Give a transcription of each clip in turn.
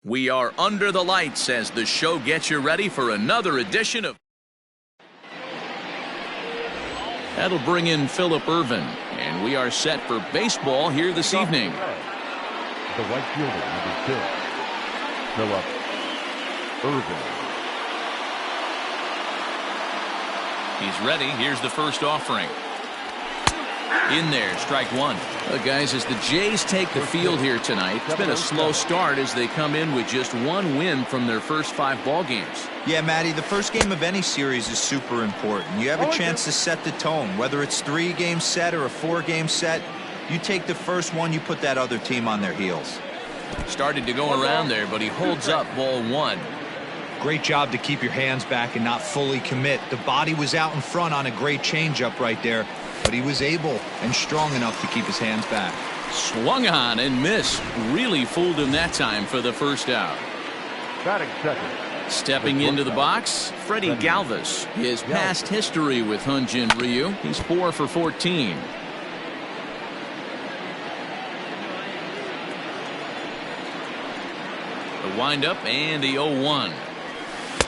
We are under the lights as the show gets you ready for another edition of... That'll bring in Phillip Ervin, and we are set for baseball here this evening. The right fielder, number 6, Phillip Ervin. He's ready. Here's the first offering. In there, strike one. Guys, as the Jays take the field here tonight, it's been a slow start as they come in with just one win from their first 5 ball games. Yeah, Matty, the first game of any series is super important. You have a chance to set the tone, whether it's 3-game set or a 4-game set. You take the first one, you put that other team on their heels. Started to go around there, but he holds up ball 1. Great job to keep your hands back and not fully commit. The body was out in front on a great changeup right there, but he was able and strong enough to keep his hands back. Swung on and missed. Really fooled him that time for the first out. Batting second. Stepping into the box, Freddie Galvis. His past history with Hyunjin Ryu. He's 4 for 14. The windup and the 0-1.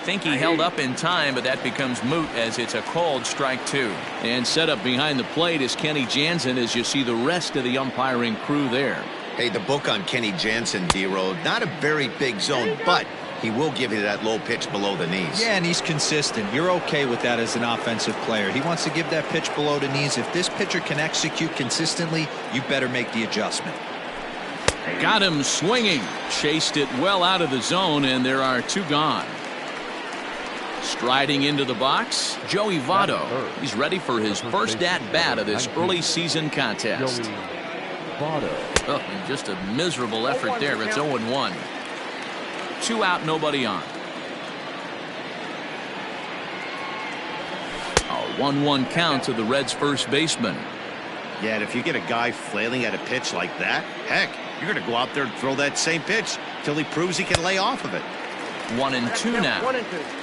Think he held up in time, but that becomes moot as it's a called strike 2. And set up behind the plate is Kenny Jansen as you see the rest of the umpiring crew there. Hey, the book on Kenny Jansen, D-Road, not a very big zone, but he will give you that low pitch below the knees. Yeah, and he's consistent. You're okay with that as an offensive player. He wants to give that pitch below the knees. If this pitcher can execute consistently, you better make the adjustment. Got him swinging. Chased it well out of the zone, and there are 2 gone. Striding into the box, Joey Votto. He's ready for his first at-bat of this early season contest. Oh, and just a miserable effort there. It's 0-1. 2 out, nobody on. A 1-1 count to the Reds' first baseman. Yeah, and if you get a guy flailing at a pitch like that, heck, you're going to go out there and throw that same pitch till he proves he can lay off of it. 1-2 now. 1-2.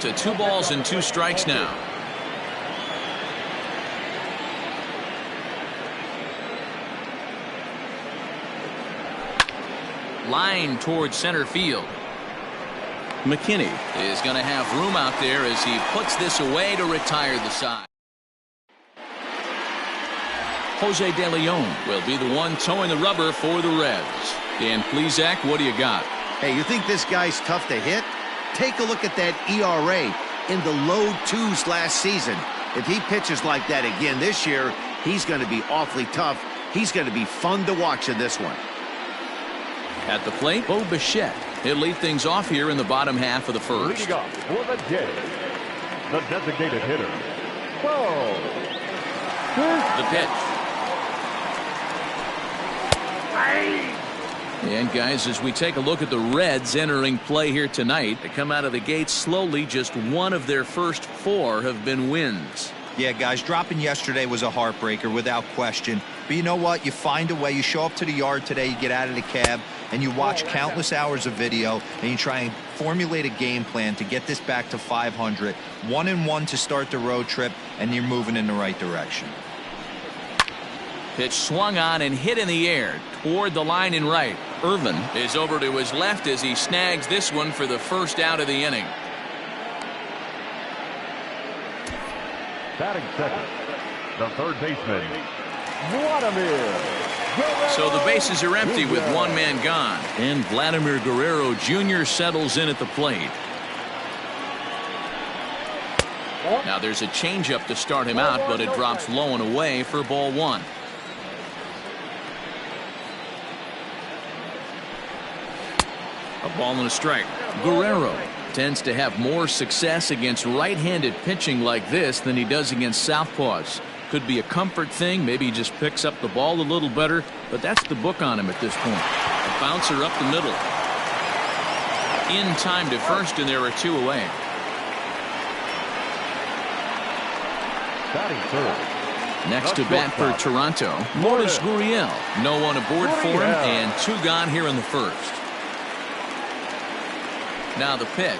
To 2 balls and 2 strikes now. Line towards center field. McKinney is going to have room out there as he puts this away to retire the side. Jose De Leon will be the one towing the rubber for the Reds. And please, Zach, what do you got? Hey, you think this guy's tough to hit? Take a look at that ERA in the low 2s last season. If he pitches like that again this year, he's going to be awfully tough. He's going to be fun to watch in this one. At the plate, Bo Bichette. He'll lead things off here in the bottom half of the first. Leading off for the Jays, the designated hitter, Bo. The pitch. And guys, as we take a look at the Reds entering play here tonight, they come out of the gate slowly. Just one of their first 4 have been wins. Yeah, guys, dropping yesterday was a heartbreaker without question. But you know what? You find a way. You show up to the yard today, you get out of the cab, and you watch countless hours of video, and you try and formulate a game plan to get this back to 500. 1-1 to start the road trip, and you're moving in the right direction. Pitch swung on and hit in the air toward the line in right. Ervin is over to his left as he snags this one for the first out of the inning. Batting second, the third baseman, Vladimir. So the bases are empty with 1 man gone. And Vladimir Guerrero Jr. settles in at the plate. Now there's a changeup to start him out, but it drops low and away for ball 1. A ball and a strike. Guerrero tends to have more success against right-handed pitching like this than he does against southpaws. Could be a comfort thing. Maybe he just picks up the ball a little better, but that's the book on him at this point. A bouncer up the middle. In time to first, and there are 2 away. Batting third. Next to bat for Toronto, Lourdes Gurriel. No one aboard for him, and 2 gone here in the first. Now the pitch.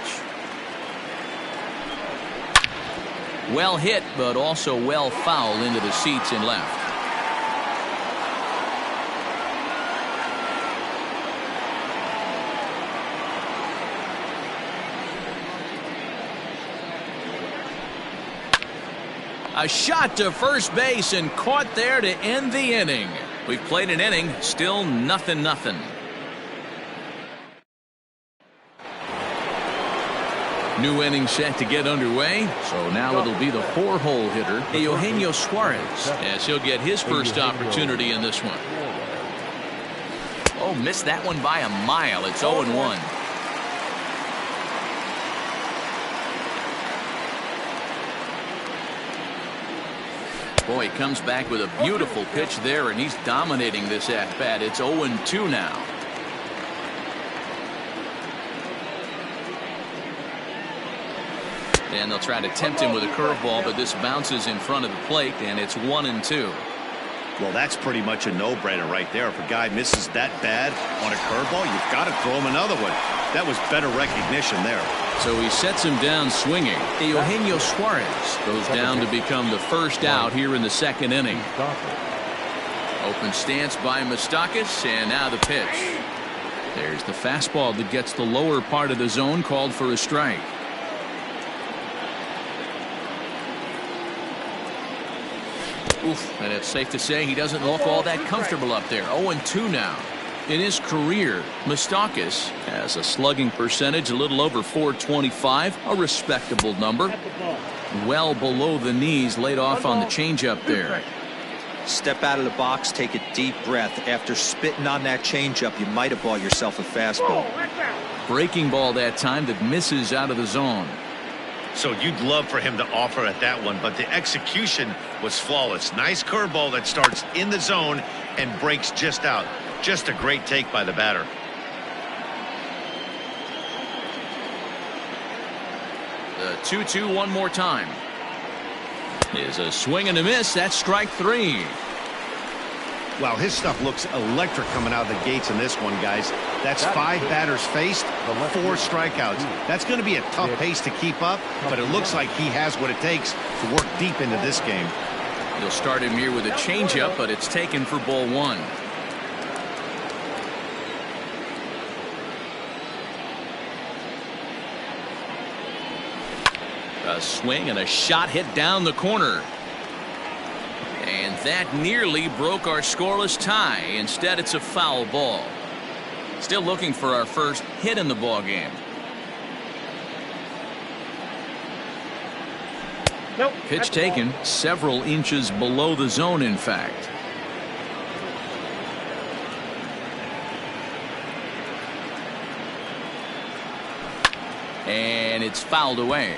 Well hit, but also well fouled into the seats and left. A shot to first base and caught there to end the inning. We've played an inning, still nothing. New inning set to get underway, so now it'll be the 4-hole hitter, Eugenio Suarez, as he'll get his first opportunity in this one. Oh, missed that one by a mile. It's 0-1. Boy, he comes back with a beautiful pitch there, and he's dominating this at-bat. It's 0-2 now. And they'll try to tempt him with a curveball, but this bounces in front of the plate, and it's 1-2. Well, that's pretty much a no-brainer right there. If a guy misses that bad on a curveball, you've got to throw him another one. That was better recognition there. So he sets him down swinging. Eugenio Suarez goes down to become the first out here in the second inning. Open stance by Moustakas, and now the pitch. There's the fastball that gets the lower part of the zone, called for a strike. Oof, and it's safe to say he doesn't look all that comfortable up there. 0-2 now. In his career, Moustakas has a slugging percentage a little over .425, a respectable number. Well below the knees, laid off on the changeup there. Step out of the box, take a deep breath. After spitting on that changeup, you might have bought yourself a fastball. Breaking ball that time that misses out of the zone. So you'd love for him to offer at that one, but the execution was flawless. Nice curveball that starts in the zone and breaks just out. Just a great take by the batter. The 2-2 one more time. Is a swing and a miss. That's strike 3. Wow, his stuff looks electric coming out of the gates in this one, guys. That's 5 batters faced, 4 strikeouts. That's going to be a tough pace to keep up, but it looks like he has what it takes to work deep into this game. You'll start him here with a changeup, but it's taken for ball 1. A swing and a shot hit down the corner. And that nearly broke our scoreless tie. Instead, it's a foul ball. Still looking for our first hit in the ball game. Nope. Pitch taken several inches below the zone, in fact. And it's fouled away.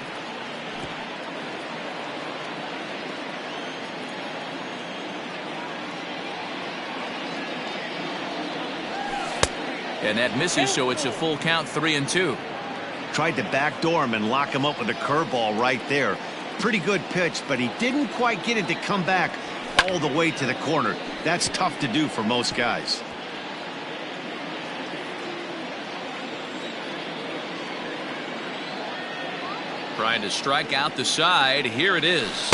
And that misses, so it's a full count, 3-2. Tried to backdoor him and lock him up with a curveball right there. Pretty good pitch, but he didn't quite get it to come back all the way to the corner. That's tough to do for most guys. Trying to strike out the side. Here it is.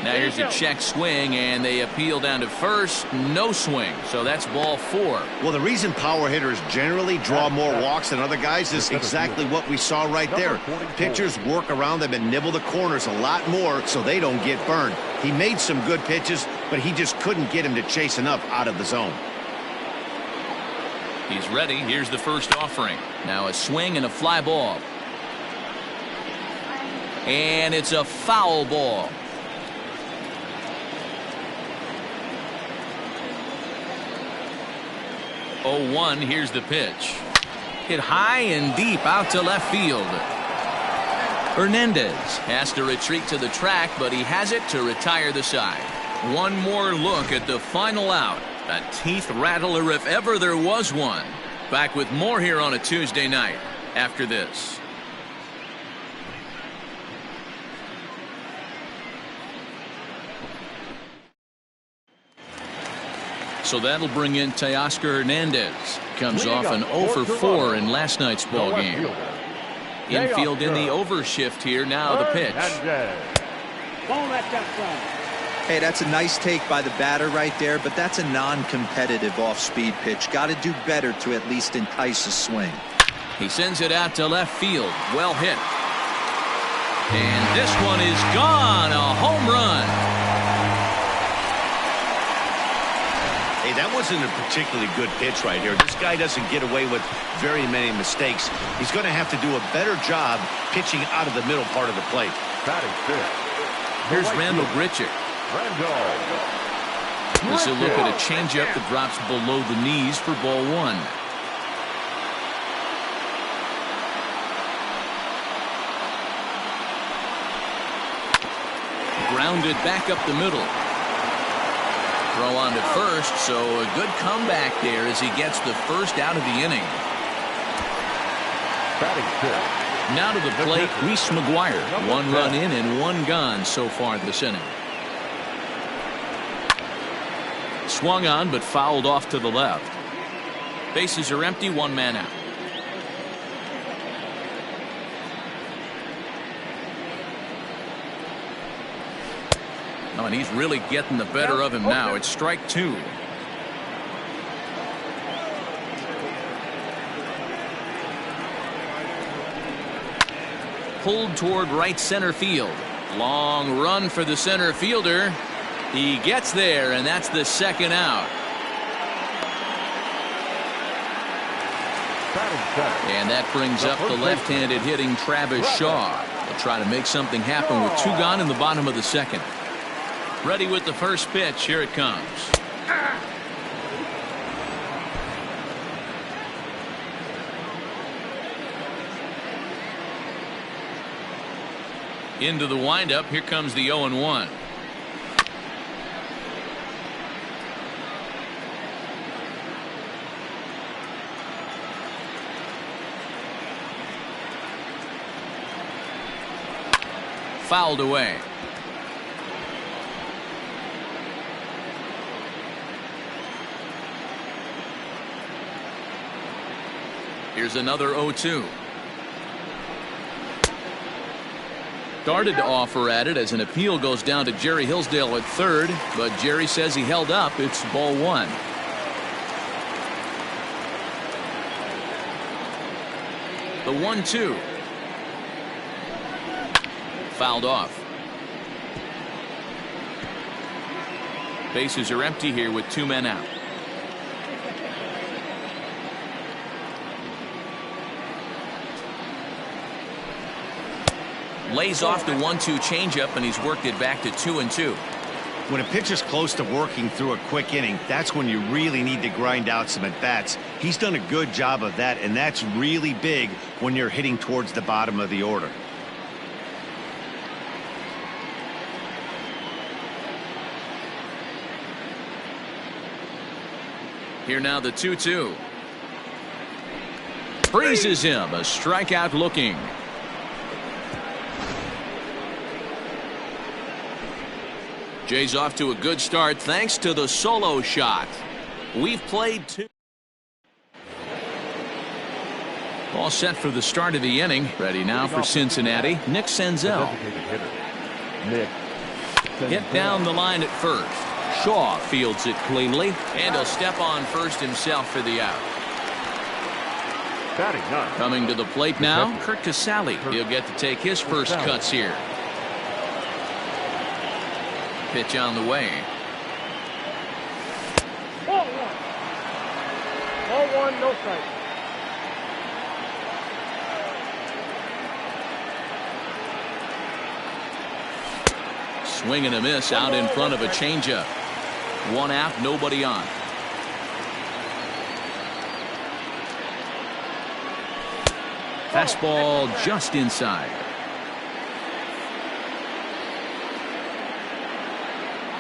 Now here's a check swing, and they appeal down to first. No swing, so that's ball 4. Well, the reason power hitters generally draw more walks than other guys is exactly what we saw right there. Pitchers work around them and nibble the corners a lot more so they don't get burned. He made some good pitches, but he just couldn't get him to chase enough out of the zone. He's ready. Here's the first offering. Now a swing and a fly ball. And it's a foul ball. 0-1. Here's the pitch. Hit high and deep out to left field. Hernandez has to retreat to the track, but he has it to retire the side. One more look at the final out. A teeth rattler if ever there was one. Back with more here on a Tuesday night after this. So that'll bring in Teoscar Hernandez. Comes off an 0 for 4 in last night's ball game. Infield in the overshift here. Now the pitch. Hey, that's a nice take by the batter right there, but that's a non-competitive off-speed pitch. Got to do better to at least entice a swing. He sends it out to left field. Well hit. And this one is gone. A home run. Hey, that wasn't a particularly good pitch right here. This guy doesn't get away with very many mistakes. He's going to have to do a better job pitching out of the middle part of the plate. Here's Randall Grichuk. This is a look at a changeup that drops below the knees for ball one. Grounded back up the middle. Throw on to first, so a good comeback there as he gets the first out of the inning. Now to the plate, Reese McGuire. 1 run in and 1 gone so far this inning. Swung on but fouled off to the left. Bases are empty, 1 man out. Oh, and he's really getting the better of him now. It's strike 2. Pulled toward right center field. Long run for the center fielder. He gets there, and that's the second out. And that brings up the left-handed hitting Travis Shaw. They'll try to make something happen with 2 gone in the bottom of the second. Ready with the first pitch. Here it comes. Into the windup. Here comes the 0-1. Fouled away. Here's another 0-2. Started to offer at it as an appeal goes down to Jerry Hillsdale at third, but Jerry says he held up. It's ball 1. The 1-2. Fouled off. Bases are empty here with 2 men out. Lays off the 1-2 changeup, and he's worked it back to 2-2. When a pitcher's close to working through a quick inning, that's when you really need to grind out some at-bats. He's done a good job of that, and that's really big when you're hitting towards the bottom of the order. Here now the 2-2. Freezes him. A strikeout looking. Jay's off to a good start thanks to the solo shot. We've played 2. All set for the start of the inning. Ready now for Cincinnati. Nick Senzel. Hit down the line at first. Shaw fields it cleanly, and he'll step on first himself for the out. Coming to the plate now, Kurt Casale. He'll get to take his first cuts here. Pitch on the way. 0-1, no strike. Swing and a miss out in front of a changeup. 1 out, nobody on. Fastball just inside.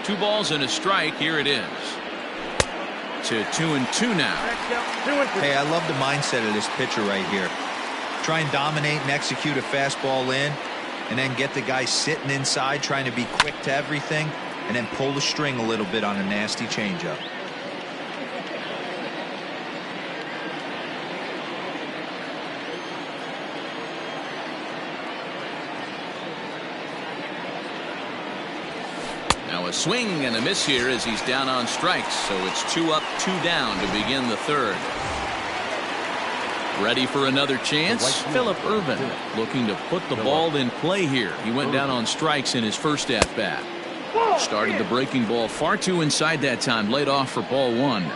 2 balls and a strike. Here it is. To 2-2 now. Hey, I love the mindset of this pitcher right here. Try and dominate and execute a fastball in, and then get the guy sitting inside trying to be quick to everything, and then pull the string a little bit on a nasty changeup. a swing and a miss here as he's down on strikes. So it's 2 up, 2 down to begin the third. Ready for another chance? Phillip Ervin looking to put the ball in play here. He went down on strikes in his first at bat. Started the breaking ball far too inside that time. Laid off for ball 1.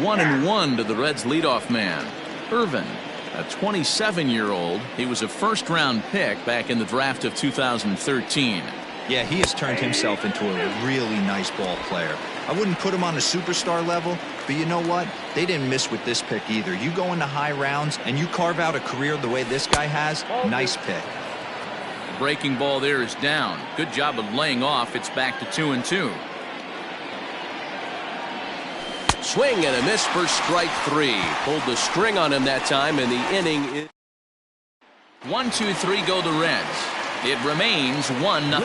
1-1 to the Reds leadoff man. Ervin, a 27-year-old. He was a first-round pick back in the draft of 2013. Yeah, he has turned himself into a really nice ball player. I wouldn't put him on a superstar level, but you know what? They didn't miss with this pick either. You go into high rounds and you carve out a career the way this guy has. Nice pick. The breaking ball there is down. Good job of laying off. It's back to 2-2. Swing and a miss for strike 3. Pulled the string on him that time, and the inning is 1-2-3 go the Reds. It remains 1-0.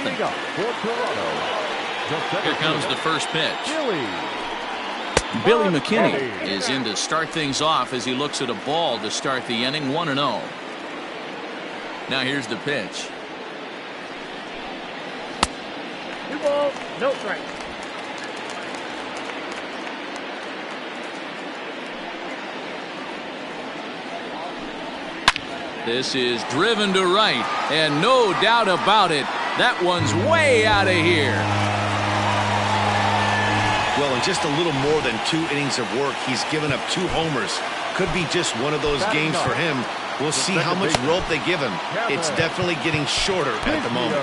Here comes the first pitch. Billy McKinney is in to start things off as he looks at a ball to start the inning. 1-0. Now here's the pitch. 2 balls, no strikes. This is driven to right, and no doubt about it, that one's way out of here. Well, in just a little more than 2 innings of work, he's given up 2 homers. Could be just one of those games for him. We'll see how much rope they give him. It's definitely getting shorter at the moment.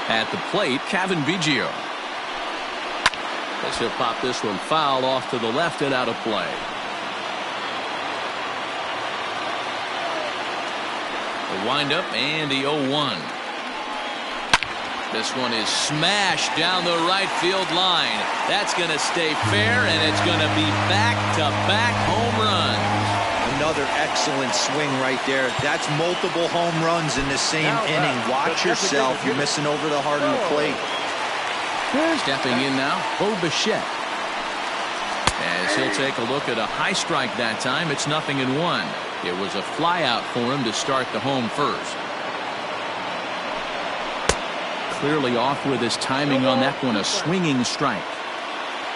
At the plate, Kevin Biggio. He'll pop this one foul off to the left and out of play. The windup and the 0-1. This one is smashed down the right field line. That's going to stay fair, and it's going to be back-to-back home runs. Another excellent swing right there. That's multiple home runs in the same inning. Watch yourself. You're missing over the heart of the plate. Stepping in now, Bo Bichette. As he'll take a look at a high strike that time, it's 0-1. It was a fly out for him to start the home first. Clearly off with his timing on that one, a swinging strike.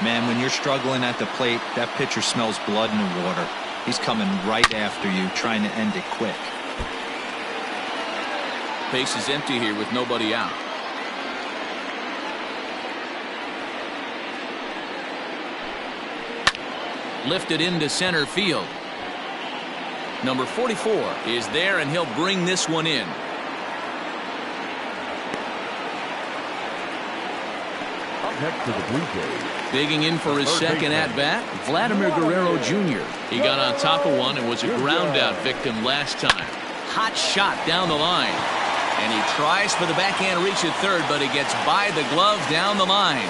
Man, when you're struggling at the plate, that pitcher smells blood in the water. He's coming right after you, trying to end it quick. Base is empty here with nobody out. Lifted into center field. Number 44 is there, and he'll bring this one in. Next to the Blue Jays. Digging in for his second at-bat, Vladimir Guerrero Jr. He got on top of one and was a ground-out victim last time. Hot shot down the line. And he tries for the backhand reach at third, but he gets by the glove down the line.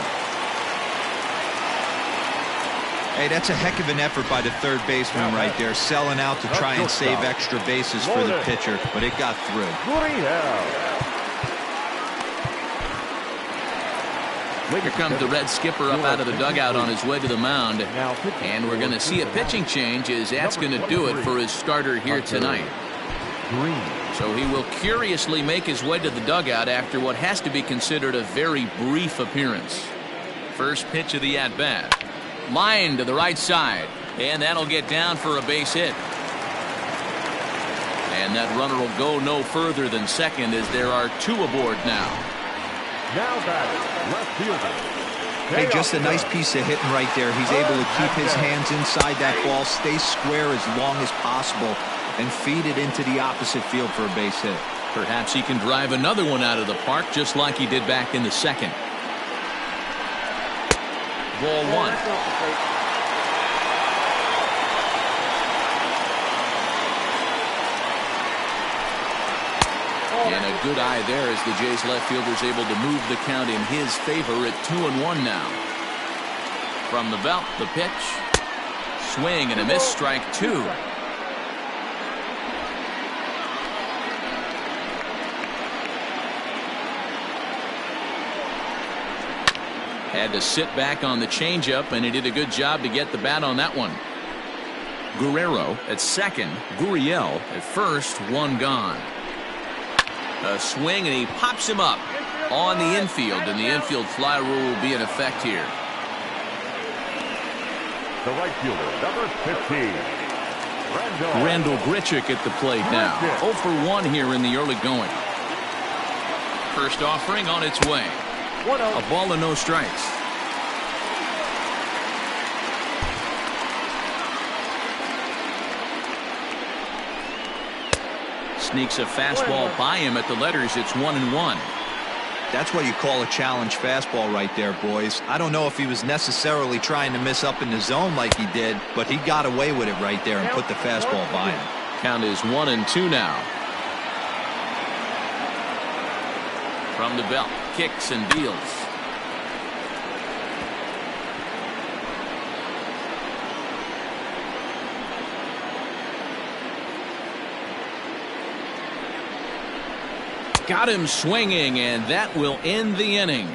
Hey, that's a heck of an effort by the third baseman right there, selling out to try and save extra bases for the pitcher, but it got through. Here comes the Red skipper up out of the dugout on his way to the mound. And we're going to see a pitching change as that's going to do it for his starter here tonight. So he will curiously make his way to the dugout after what has to be considered a very brief appearance. First pitch of the at-bat. Line to the right side, and that'll get down for a base hit. And that runner will go no further than second as there are 2 aboard now. Now batting, left fielder. Hey, just a nice piece of hitting right there. He's able to keep his hands inside that ball, stay square as long as possible, and feed it into the opposite field for a base hit. Perhaps he can drive another one out of the park just like he did back in the second. Ball 1. And a good eye there as the Jays left fielder is able to move the count in his favor at 2-1 now. From the belt, the pitch. Swing and a miss, strike 2. Had to sit back on the changeup, and he did a good job to get the bat on that one. Guerrero at second. Gurriel at first. One gone. A swing, and he pops him up on the infield, and the infield fly rule will be in effect here. The right fielder, number 15. Randall Grichuk at the plate now. 0 for 1 here in the early going. First offering on its way. A ball and no strikes. Sneaks a fastball by him at the letters. It's 1-1. That's what you call a challenge fastball right there, boys. I don't know if he was necessarily trying to miss up in the zone like he did, but he got away with it right there and put the fastball by him. Count is 1-2 now. From the belt, kicks and deals. Got him swinging, and that will end the inning.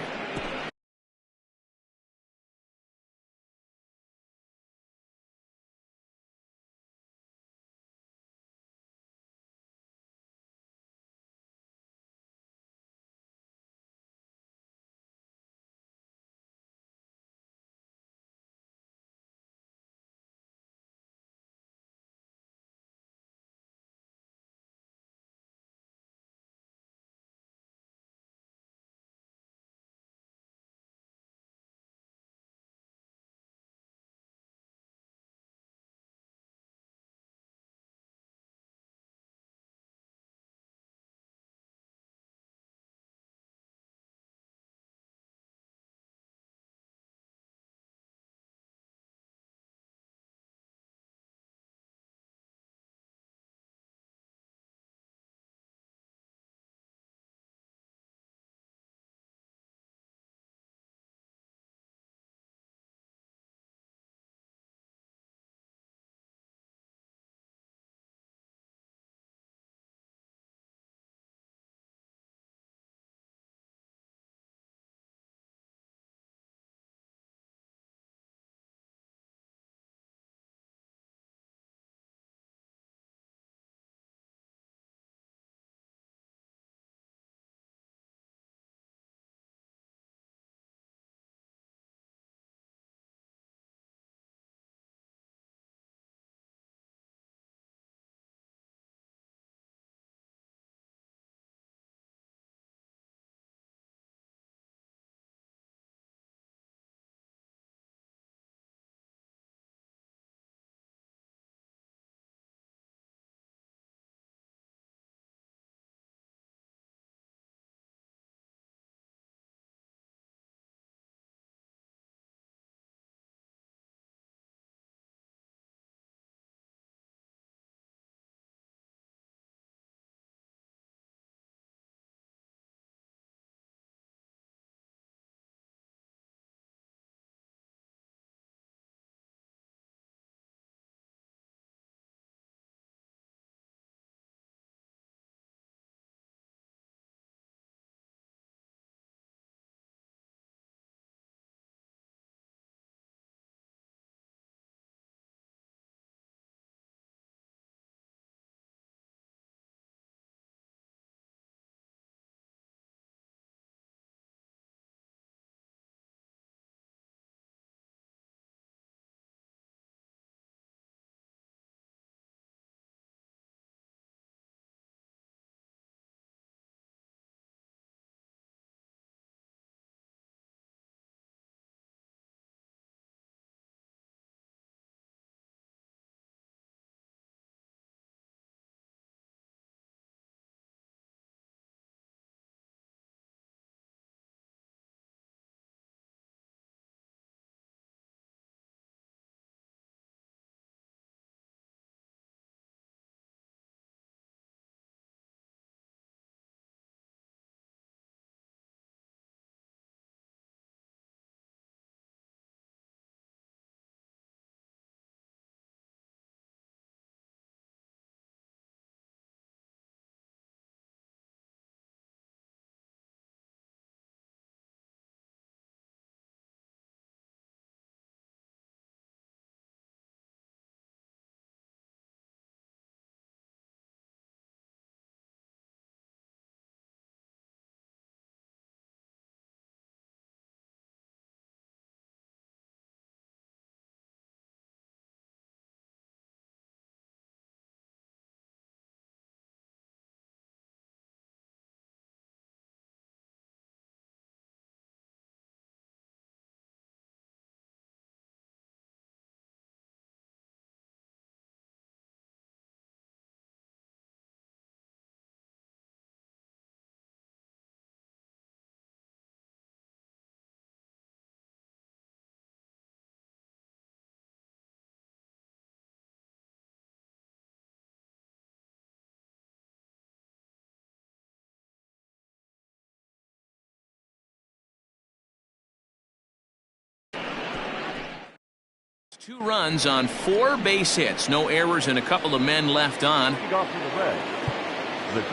2 runs on 4 base hits. No errors and a couple of men left on.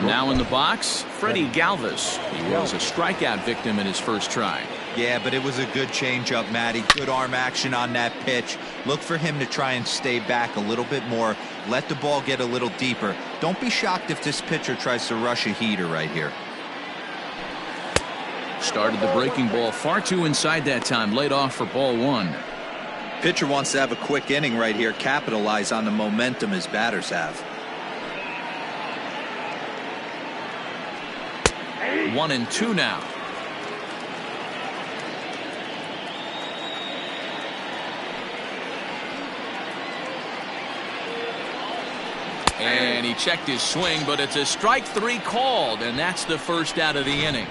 Now in the box, Freddie Galvis. He was a strikeout victim in his first try. Yeah, but it was a good changeup, Matty. Good arm action on that pitch. Look for him to try and stay back a little bit more. Let the ball get a little deeper. Don't be shocked if this pitcher tries to rush a heater right here. Started the breaking ball far too inside that time. Laid off for ball 1. Pitcher wants to have a quick inning right here. Capitalize on the momentum his batters have. 1-2 now. And he checked his swing, but it's a strike 3 called, and that's the first out of the inning.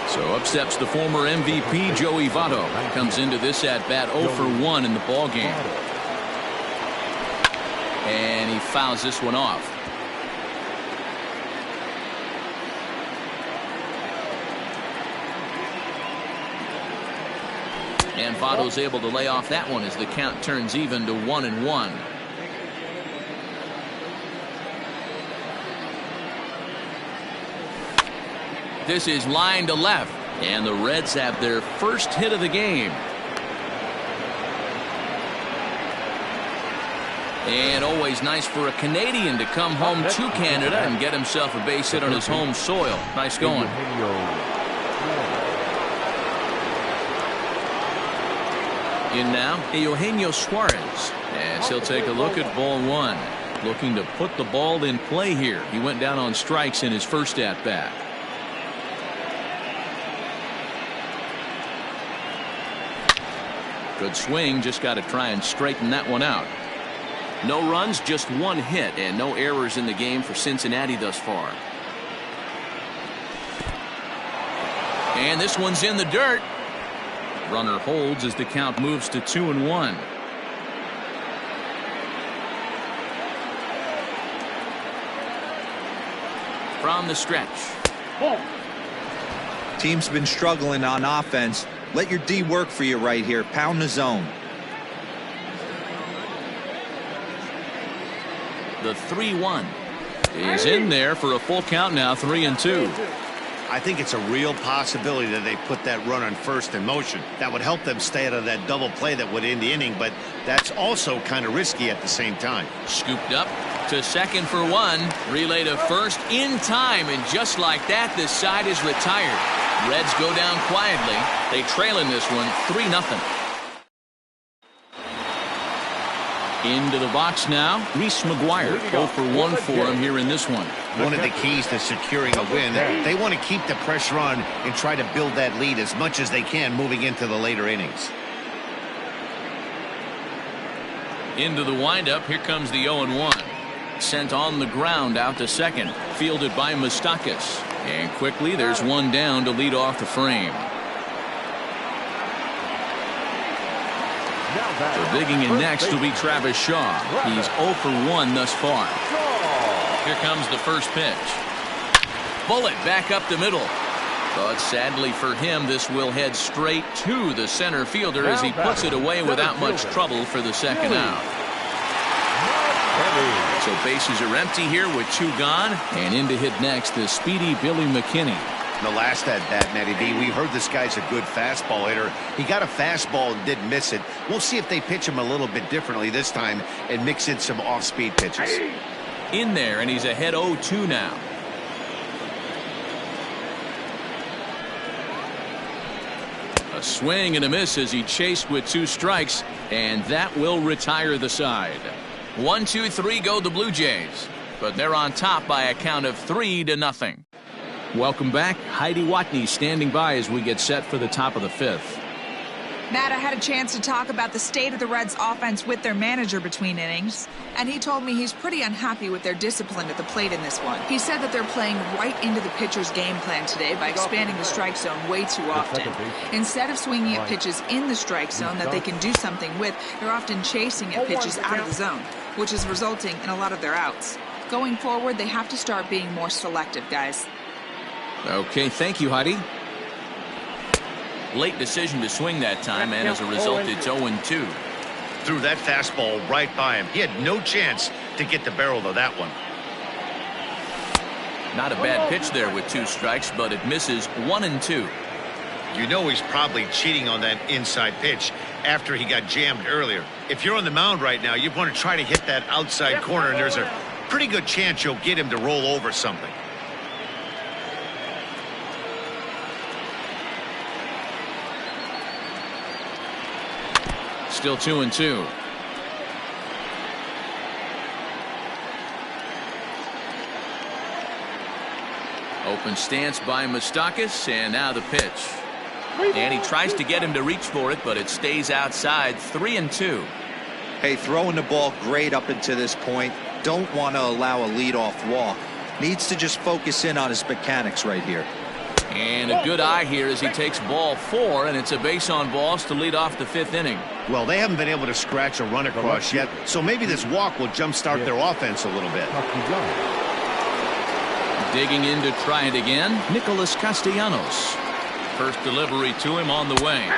So up steps the former MVP Joey Votto. Comes into this at bat 0 for 1 in the ball game. And he fouls this one off. And Votto's able to lay off that one as the count turns even to 1-1. This is line to left, and the Reds have their first hit of the game. And always nice for a Canadian to come home to Canada and get himself a base hit on his home soil. Nice going. In now, Eugenio Suarez, as he'll take a look at ball 1. Looking to put the ball in play here. He went down on strikes in his first at bat. Good swing, just got to try and straighten that one out. No runs, just 1 hit, and no errors in the game for Cincinnati thus far. And this one's in the dirt. Runner holds as the count moves to 2-1. From the stretch. Team's been struggling on offense. Let your D work for you right here. Pound the zone. The 3-1 is in there for a full count now. 3-2. I think it's a real possibility that they put that run on first in motion. That would help them stay out of that double play that would end the inning, but that's also kind of risky at the same time. Scooped up to second for 1. Relay to first in time, and just like that, this side is retired. Reds go down quietly. They trail in this one 3-0. Into the box now, Reese McGuire. 0 for 1 for him here in this one. One of the keys to securing a win, they want to keep the pressure on and try to build that lead as much as they can moving into the later innings. Into the windup, here comes the 0-1. Sent on the ground out to second, fielded by Moustakas. And quickly, there's one down to lead off the frame. So digging in next will be Travis Shaw. He's 0 for 1 thus far. Here comes the first pitch. Bullet back up the middle. But sadly for him, this will head straight to the center fielder as he puts it away without much trouble for the second out. So bases are empty here with 2 gone. And in to hit next, the speedy Billy McKinney. The last at bat, Matty B, we heard this guy's a good fastball hitter. He got a fastball and didn't miss it. We'll see if they pitch him a little bit differently this time and mix in some off-speed pitches. In there, and he's ahead 0-2 now. A swing and a miss as he chased with 2 strikes, and that will retire the side. 1-2-3 go the Blue Jays, but they're on top by a count of 3-0. Welcome back. Heidi Watney standing by as we get set for the top of the 5th. Matt, I had a chance to talk about the state of the Reds offense with their manager between innings, and he told me he's pretty unhappy with their discipline at the plate in this one. He said that they're playing right into the pitcher's game plan today by expanding the strike zone way too often. Instead of swinging at pitches in the strike zone that they can do something with, they're often chasing at pitches out of the zone, which is resulting in a lot of their outs. Going forward, they have to start being more selective, guys. Okay, thank you, Heidi. Late decision to swing that time, and as a result, it's 0-2. threw that fastball right by him. He had no chance to get the barrel of that one. Not a bad pitch there with 2 strikes, but it misses 1-2. You know he's probably cheating on that inside pitch after he got jammed earlier. If you're on the mound right now, you want to try to hit that outside corner, and there's a pretty good chance you'll get him to roll over something. Still 2-2. Open stance by Moustakas, and now the pitch. And he tries to get him to reach for it, but it stays outside. 3-2. Hey, throwing the ball great up until this point. Don't want to allow a leadoff walk. Needs to just focus in on his mechanics right here. And a good eye here as he takes ball 4, and it's a base on balls to lead off the 5th inning. Well, they haven't been able to scratch a run across yet, so maybe this walk will jumpstart their offense a little bit. Digging in to try it again, Nicholas Castellanos. First delivery to him on the way.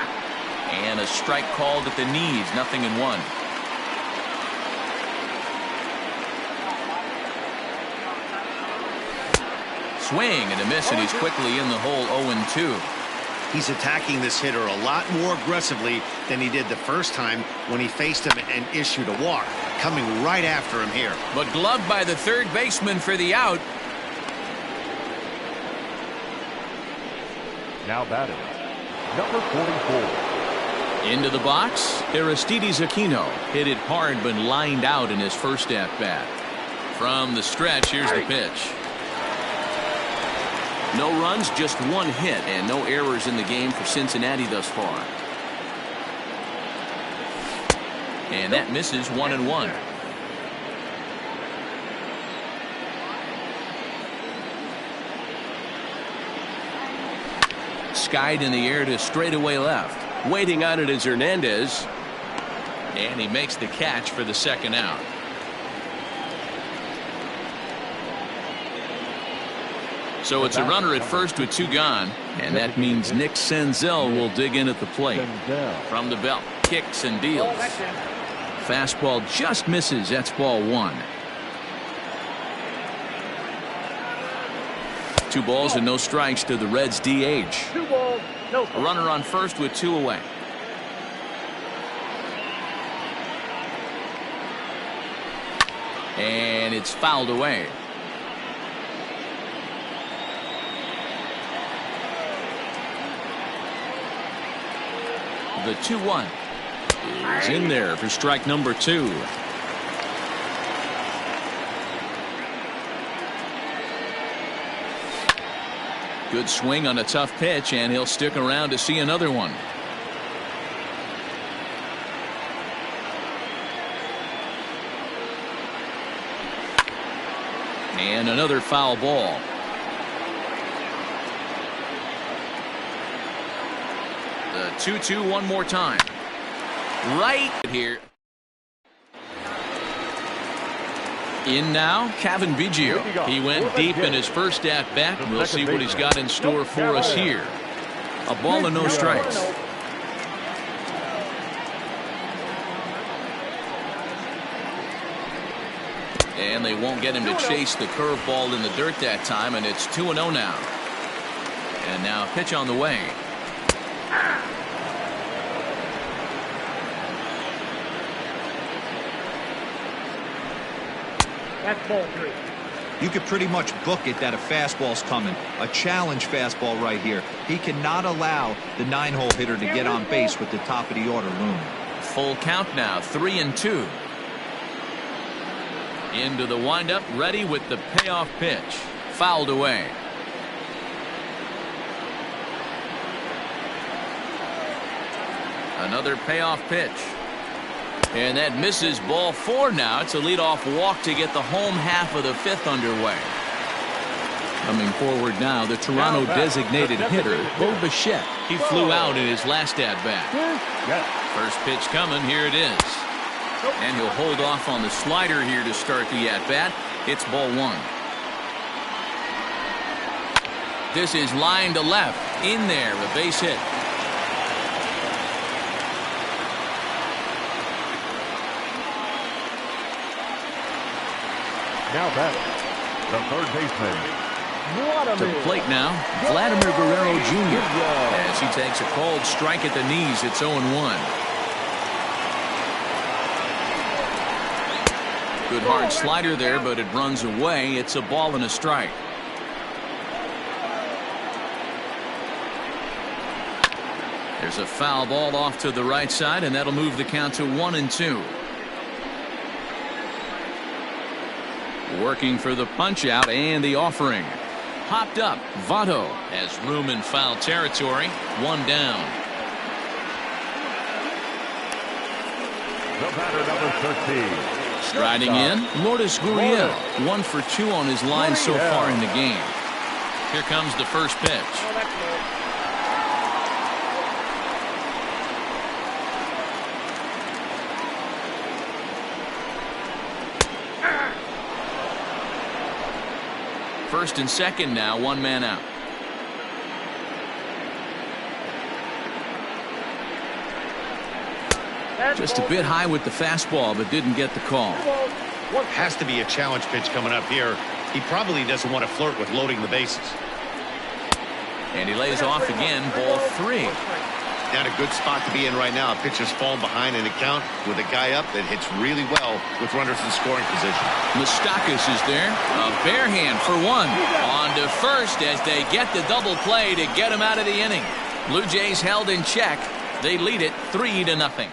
And a strike called at the knees, 0-1. Swing and a miss, and he's quickly in the hole. 0-2. He's attacking this hitter a lot more aggressively than he did the first time when he faced him and issued a walk. Coming right after him here. But gloved by the third baseman for the out. Now batting, number 44. Into the box, Aristides Aquino hit it hard but lined out in his first at-bat. From the stretch, here's the pitch. No runs, just 1 hit, and no errors in the game for Cincinnati thus far. And that misses 1-1. Skied in the air to straightaway left. Waiting on it is Hernandez. And he makes the catch for the 2nd out. So it's a runner at first with 2 gone, and that means Nick Senzel will dig in at the plate. From the belt, kicks and deals. Fastball just misses. That's ball 1. 2 balls and no strikes to the Reds DH. 2 balls, no strikes. A runner on first with 2 away. And it's fouled away. The 2-1 is in there for strike number 2. Good swing on a tough pitch, and he'll stick around to see another one. And another foul ball. The 2-2 one more time. Right here. In now, Kevin Biggio. He went deep in his first at-bat. We'll see what he's got in store for us here. A ball and no strikes. And they won't get him to chase the curveball in the dirt that time, and it's 2-0 now. And now pitch on the way. That's ball 3. You could pretty much book it that a fastball's coming. A challenge fastball right here. He cannot allow the 9-hole hitter to get on base with the top of the order looming. Full count now, 3-2. Into the windup, ready with the payoff pitch. Fouled away. Another payoff pitch. And that misses ball 4 now. It's a leadoff walk to get the home half of the 5th underway. Coming forward now, the Toronto designated hitter, Bo Bichette. He flew out in his last at-bat. First pitch coming, here it is. And he'll hold off on the slider here to start the at-bat. It's ball 1. This is line to left. In there, a base hit. Now batting, the third baseman. To the plate now, Vladimir Guerrero Jr. As he takes a cold strike at the knees, it's 0-1. Good hard slider there, but it runs away. It's a ball and a strike. There's a foul ball off to the right side, and that'll move the count to 1-2. Working for the punch out and the offering. Popped up. Votto has room in foul territory. One down. The batter, number 13. Striding in, Lourdes Gurriel. 1 for 2 on his line so far in the game. Here comes the first pitch. First and second now, one man out. Just a bit high with the fastball, but didn't get the call. Has to be a challenge pitch coming up here. He probably doesn't want to flirt with loading the bases. And he lays off again, ball 3. Not a good spot to be in right now. A pitcher's falling behind in the count with a guy up that hits really well with runners in scoring position. Moustakas is there. A bare hand for 1. On to first as they get the double play to get him out of the inning. Blue Jays held in check. They lead it 3-0.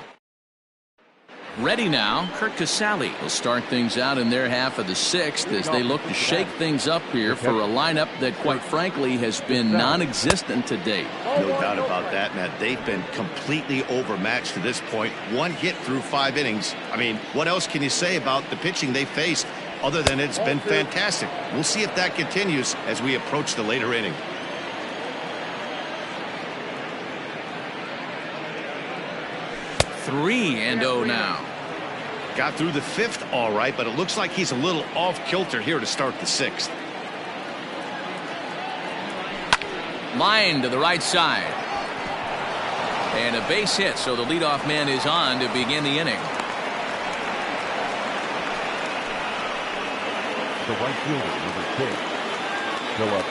Ready now, Kurt Casale will start things out in their half of the 6th as they look to shake things up here for a lineup that, quite frankly, has been non-existent to date. No doubt about that, Matt. They've been completely overmatched to this point. 1 hit through 5 innings. I mean, what else can you say about the pitching they faced other than it's been fantastic? We'll see if that continues as we approach the later inning. Three and 0 now. Got through the 5th all right, but it looks like he's a little off kilter here to start the 6th. Line to the right side. And a base hit, so the leadoff man is on to begin the inning. The right fielder, number 6, Philip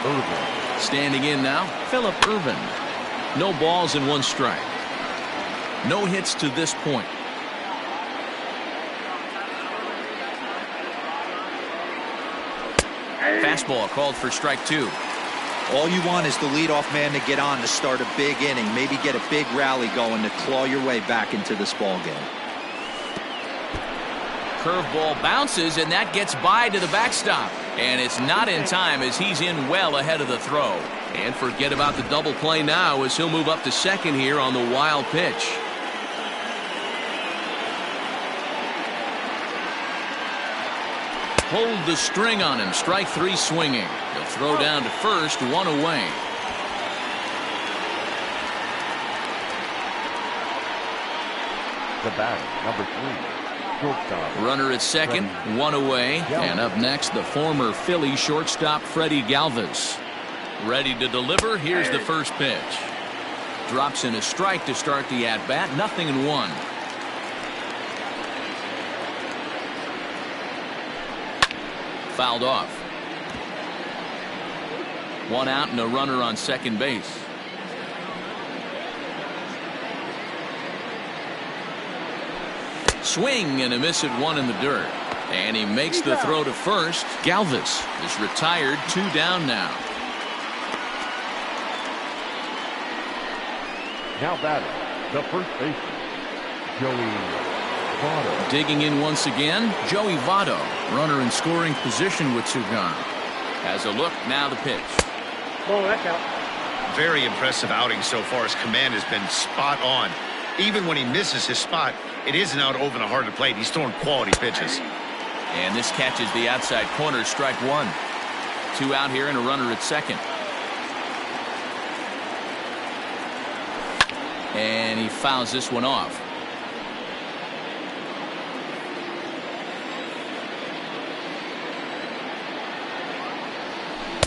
Irvin. Standing in now, Philip Irvin. No balls and 1 strike. No hits to this point. Fastball called for strike 2. All you want is the leadoff man to get on to start a big inning, maybe get a big rally going to claw your way back into this ball game. Curveball bounces, and that gets by to the backstop. And it's not in time as he's in well ahead of the throw. And forget about the double play now as he'll move up to second here on the wild pitch. Hold the string on him. Strike 3 swinging. He'll throw down to first, 1 away. The batter, number 3, shortstop. Runner at second, 1 away. And up next, the former Philly shortstop Freddie Galvis. Ready to deliver. Here's the first pitch. Drops in a strike to start the at-bat. 0-1. Fouled off. 1 out and a runner on second base. Swing and a miss at 1 in the dirt. And he makes the throw to first. Galvis is retired, 2 down now. Now batting, the first baseman, Joey Votto. Digging in once again, Joey Votto. Runner in scoring position with 2 gone. Has a look, now the pitch. Oh, that's out. Very impressive outing so far. His command has been spot on. Even when he misses his spot, it isn't out over the heart of the plate. He's throwing quality pitches. And this catches the outside corner, strike 1. 2 out here and a runner at second. And he fouls this one off.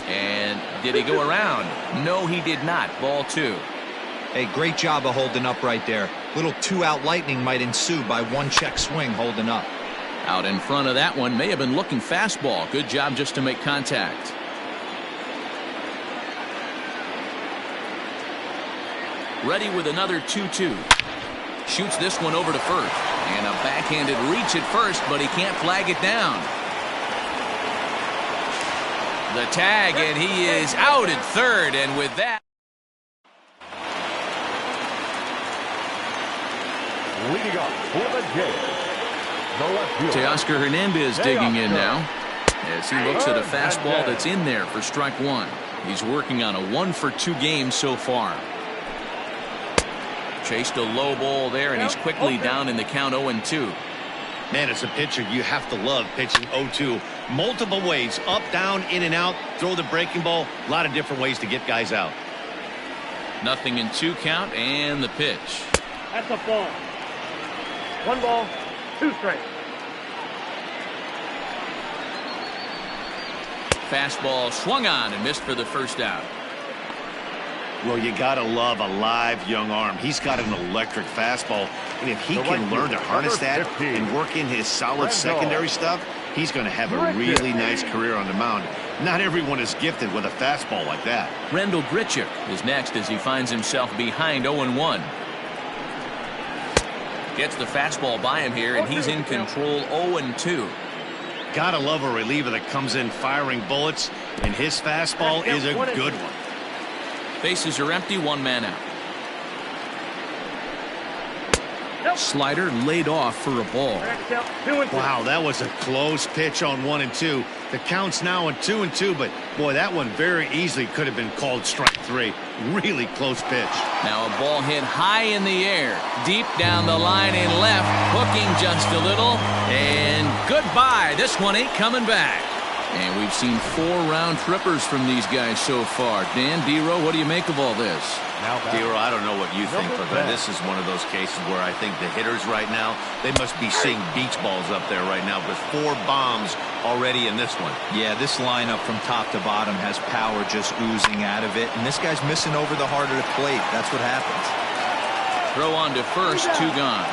And did he go around? No, he did not. Ball 2. Hey, great job of holding up right there. Little 2-out lightning might ensue by 1 check swing holding up. Out in front of that one, may have been looking fastball. Good job just to make contact. Ready with another 2-2. Shoots this one over to first. And a backhanded reach at first, but he can't flag it down. The tag, and he is out at third. And with that, Leading up for the Jays, the left fielder, Teoscar Hernandez digging in now as he looks at a fastball that's in there for strike one. He's working on a 1-for-2 game so far. Chased a low ball there, and he's quickly down in the count 0-2. Man, as a pitcher, you have to love pitching 0-2. Multiple ways, up, down, in and out, throw the breaking ball. A lot of different ways to get guys out. 0-2 count, and the pitch. That's a ball. 1 ball, 2 strikes. Fastball swung on and missed for the first out. Well, you got to love a live young arm. He's got an electric fastball, and if he can learn to harness that and work in his solid secondary stuff, he's going to have a really nice career on the mound. Not everyone is gifted with a fastball like that. Rendell Grichuk is next as he finds himself behind 0-1. Gets the fastball by him here, and he's in control 0-2. Gotta love a reliever that comes in firing bullets, and his fastball is a good one. Bases are empty, 1 man out. Slider laid off for a ball. Wow, that was a close pitch on 1-2. The count's now on 2-2, but boy, that one very easily could have been called strike 3. Really close pitch. Now a ball hit high in the air, deep down the line in left, hooking just a little, and goodbye. This one ain't coming back. And we've seen 4 round trippers from these guys so far. Dan, D-Row, what do you make of all this? D-Row, I don't know what you think, but this is one of those cases where I think the hitters right now, they must be seeing beach balls up there right now with 4 bombs already in this one. Yeah, this lineup from top to bottom has power just oozing out of it, and this guy's missing over the heart of the plate. That's what happens. Throw on to first, 2 gone.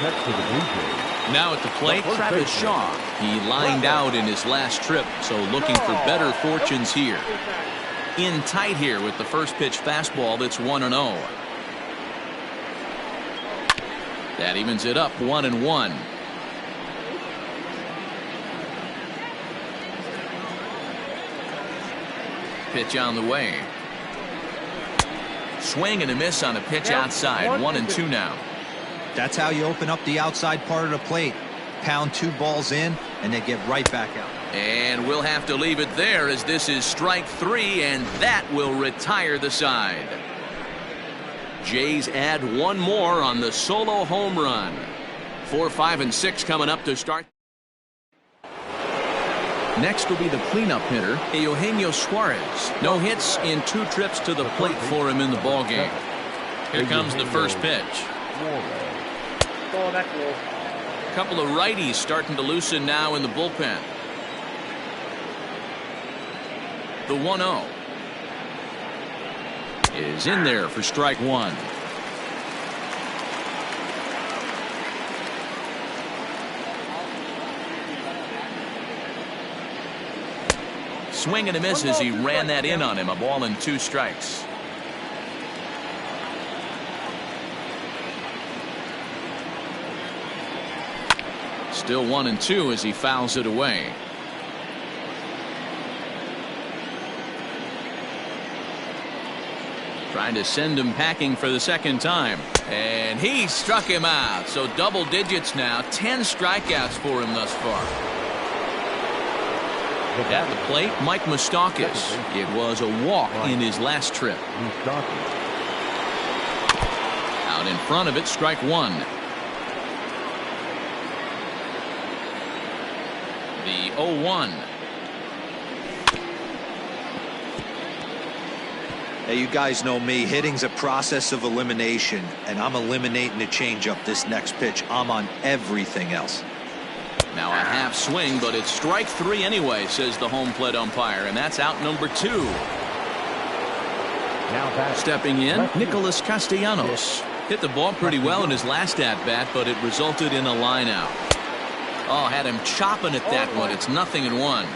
next to the Blue Jays. Now at the plate, Travis Shaw. He lined out in his last trip, so looking for better fortunes here. In tight here with the first pitch fastball that's 1-0. That evens it up 1-1. Pitch on the way. Swing and a miss on a pitch outside. 1-2 now. That's how you open up the outside part of the plate. Pound 2 balls in, and they get right back out. And we'll have to leave it there as this is strike 3, and that will retire the side. Jays add 1 more on the solo home run. 4, 5, and 6 coming up to start. Next will be the cleanup hitter, Eugenio Suarez. No hits in 2 trips to the plate for him in the ballgame. Here comes the first pitch. Oh, that's low. A couple of righties starting to loosen now in the bullpen. The 1-0 is in there for strike 1. Swing and a miss as he ran that in on him. A ball and 2 strikes. Still 1-2 as he fouls it away. Trying to send him packing for the second time. And he struck him out. So double digits now. 10 strikeouts for him thus far. At the plate, Mike Moustakas. It was a walk in his last trip. Out in front of it, strike 1. The 0-1. Hey, you guys know me. Hitting's a process of elimination, and I'm eliminating the changeup this next pitch. I'm on everything else. Now a half swing, but it's strike 3 anyway, says the home plate umpire, and that's out number 2. Stepping in, Nicholas Castellanos. Hit the ball pretty well in his last at-bat, but it resulted in a line-out. Oh, had him chopping at that one. It's 0-1.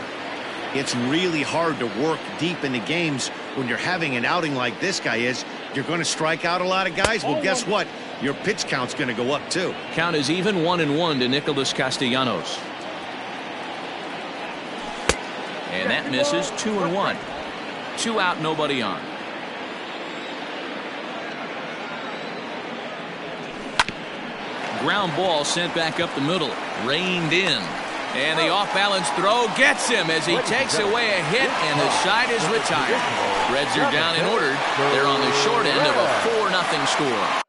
It's really hard to work deep into games when you're having an outing like this guy is. You're going to strike out a lot of guys. Well, guess what? Your pitch count's going to go up, too. Count is even 1-1 to Nicholas Castellanos. And that misses. 2-1. 2 out, nobody on. Ground ball sent back up the middle. Reined in. And the off-balance throw gets him as he takes away a hit, and the side is retired. Reds are down and ordered. They're on the short end of a 4-0 score.